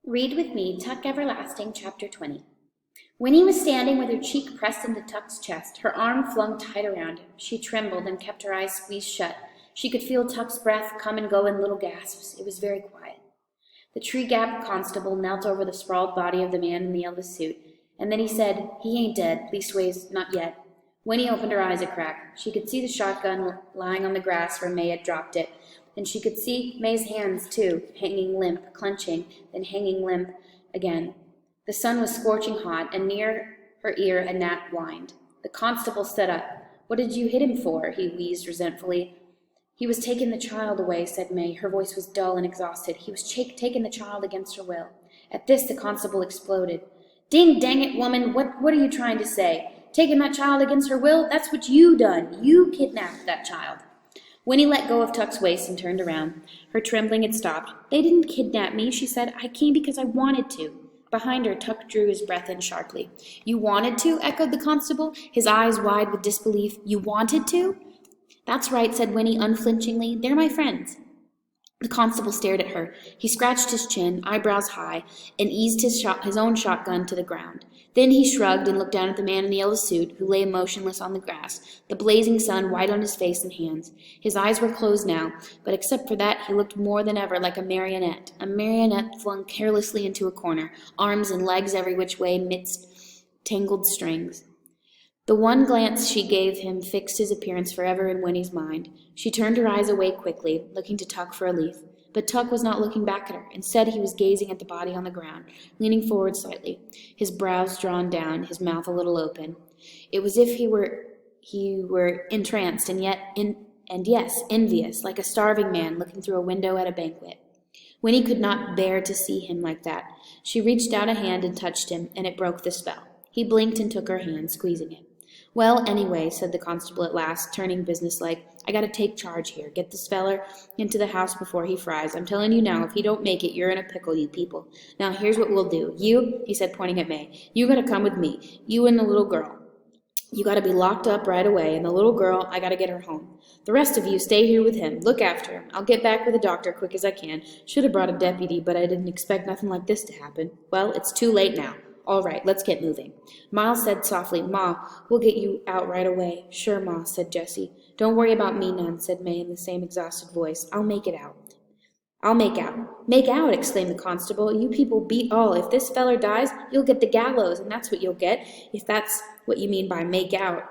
Read with me Tuck Everlasting, Chapter 20. Winnie was standing with her cheek pressed into Tuck's chest, her arm flung tight around him. She trembled and kept her eyes squeezed shut. She could feel Tuck's breath come and go in little gasps. It was very quiet. The tree-gap constable knelt over the sprawled body of the man in the yellow suit, and then he said, "He ain't dead, leastways, not yet." Winnie opened her eyes a crack. She could see the shotgun lying on the grass where May had dropped it, and she could see May's hands, too, hanging limp, clenching, then hanging limp again. The sun was scorching hot, and near her ear a gnat whined. The constable stood up. "What did you hit him for?" he wheezed resentfully. "He was taking the child away," said May. Her voice was dull and exhausted. "He was taking the child against her will." At this the constable exploded. "Ding dang it, woman, what are you trying to say? Taking that child against her will? That's what you done. You kidnapped that child." Winnie let go of Tuck's waist and turned around. Her trembling had stopped. "They didn't kidnap me," she said. "I came because I wanted to." Behind her, Tuck drew his breath in sharply. "You wanted to?" echoed the constable, his eyes wide with disbelief. "You wanted to?" "That's right," said Winnie unflinchingly. "They're my friends." The constable stared at her. He scratched his chin, eyebrows high, and eased his own shotgun to the ground. Then he shrugged and looked down at the man in the yellow suit, who lay motionless on the grass, the blazing sun white on his face and hands. His eyes were closed now, but except for that he looked more than ever like a marionette flung carelessly into a corner, arms and legs every which way midst tangled strings. The one glance she gave him fixed his appearance forever in Winnie's mind. She turned her eyes away quickly, looking to Tuck for relief. But Tuck was not looking back at her. Instead, he was gazing at the body on the ground, leaning forward slightly, his brows drawn down, his mouth a little open. It was as if he were entranced and yes, envious, like a starving man looking through a window at a banquet. Winnie could not bear to see him like that. She reached out a hand and touched him, and it broke the spell. He blinked and took her hand, squeezing it. "Well, anyway," said the constable at last, turning businesslike, "I gotta take charge here. Get this feller into the house before he fries. I'm telling you now, if he don't make it, you're in a pickle, you people. Now, here's what we'll do. You," he said, pointing at May, "you gotta come with me. You and the little girl. You gotta be locked up right away, and the little girl, I gotta get her home. The rest of you stay here with him. Look after him. I'll get back with a doctor quick as I can. Should have brought a deputy, but I didn't expect nothing like this to happen. Well, it's too late now. All right, let's get moving." Miles said softly, "Ma, we'll get you out right away." "Sure, Ma," said Jessie. "Don't worry about me none," said May in the same exhausted voice. "I'll make out." "Make out!" exclaimed the constable. "You people beat all. If this feller dies, you'll get the gallows, and that's what you'll get, if that's what you mean by make out."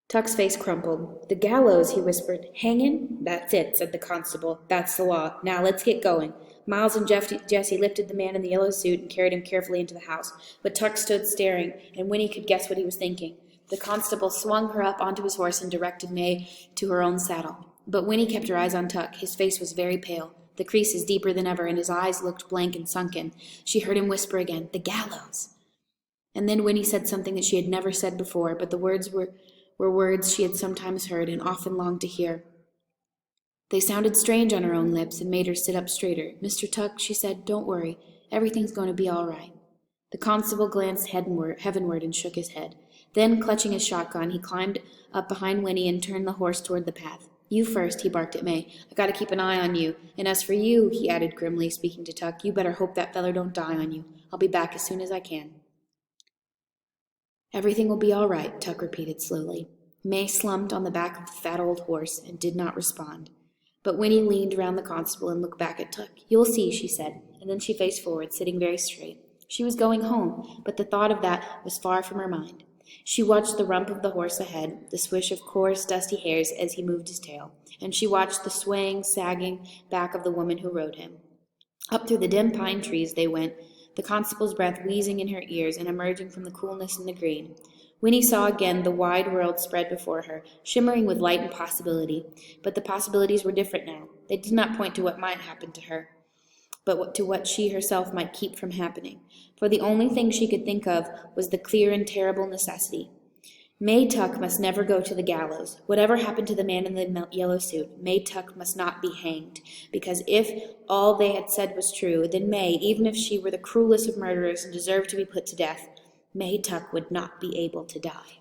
Tuck's face crumpled. "The gallows," he whispered. "Hanging?" "That's it," said the constable. "That's the law. Now let's get going." Miles and Jessie lifted the man in the yellow suit and carried him carefully into the house, but Tuck stood staring, and Winnie could guess what he was thinking. The constable swung her up onto his horse and directed May to her own saddle. But Winnie kept her eyes on Tuck. His face was very pale, the creases deeper than ever, and his eyes looked blank and sunken. She heard him whisper again, "The gallows!" And then Winnie said something that she had never said before, but the words were words she had sometimes heard and often longed to hear. They sounded strange on her own lips and made her sit up straighter. "Mr. Tuck," she said, "don't worry. Everything's going to be all right." The constable glanced heavenward and shook his head. Then, clutching his shotgun, he climbed up behind Winnie and turned the horse toward the path. "You first," he barked at May. "I gotta keep an eye on you. And as for you," he added grimly, speaking to Tuck, "you better hope that feller don't die on you. I'll be back as soon as I can." "Everything will be all right," Tuck repeated slowly. May slumped on the back of the fat old horse and did not respond. But Winnie leaned around the constable and looked back at Tuck. "You'll see," she said, and then she faced forward, sitting very straight. She was going home, but the thought of that was far from her mind. She watched the rump of the horse ahead, the swish of coarse, dusty hairs as he moved his tail, and she watched the swaying, sagging back of the woman who rode him. Up through the dim pine trees they went, the constable's breath wheezing in her ears and emerging from the coolness in the green. Winnie saw again the wide world spread before her, shimmering with light and possibility. But the possibilities were different now. They did not point to what might happen to her, but to what she herself might keep from happening. For the only thing she could think of was the clear and terrible necessity. May Tuck must never go to the gallows. Whatever happened to the man in the yellow suit, May Tuck must not be hanged, because if all they had said was true, then May, even if she were the cruelest of murderers and deserved to be put to death, May Tuck would not be able to die.